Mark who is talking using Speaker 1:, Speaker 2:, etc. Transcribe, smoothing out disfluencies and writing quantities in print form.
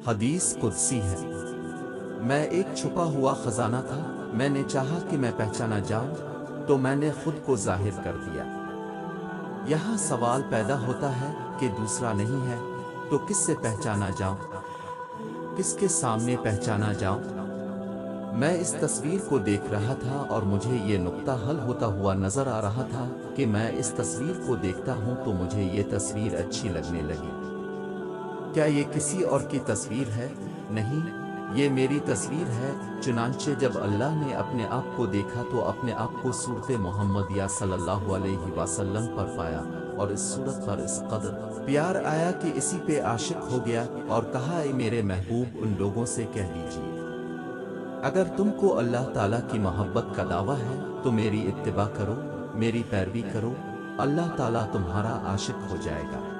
Speaker 1: حدیث قدسی ہے۔ میں ایک چھپا ہوا خزانہ تھا، میں نے چاہا کہ میں پہچانا جاؤں تو میں نے خود کو ظاہر کر دیا۔ یہاں سوال پیدا ہوتا ہے کہ دوسرا نہیں ہے تو کس سے پہچانا جاؤں؟ کس کے سامنے پہچانا جاؤں؟ میں اس تصویر کو دیکھ رہا تھا اور مجھے یہ نقطہ حل ہوتا ہوا نظر آ رہا تھا کہ میں اس تصویر کو دیکھتا ہوں تو مجھے یہ تصویر اچھی لگنے لگی۔ کیا یہ کسی اور کی تصویر ہے؟ نہیں، یہ میری تصویر ہے۔ چنانچہ جب اللہ نے اپنے آپ کو دیکھا تو اپنے آپ کو صورت محمدیہ صلی اللہ علیہ وسلم پر پایا، اور اس صورت پر اس قدر پیار آیا کہ اسی پہ عاشق ہو گیا اور کہا، اے میرے محبوب، ان لوگوں سے کہہ دیجیے اگر تم کو اللہ تعالیٰ کی محبت کا دعویٰ ہے تو میری اتباع کرو، میری پیروی کرو، اللہ تعالیٰ تمہارا عاشق ہو جائے گا۔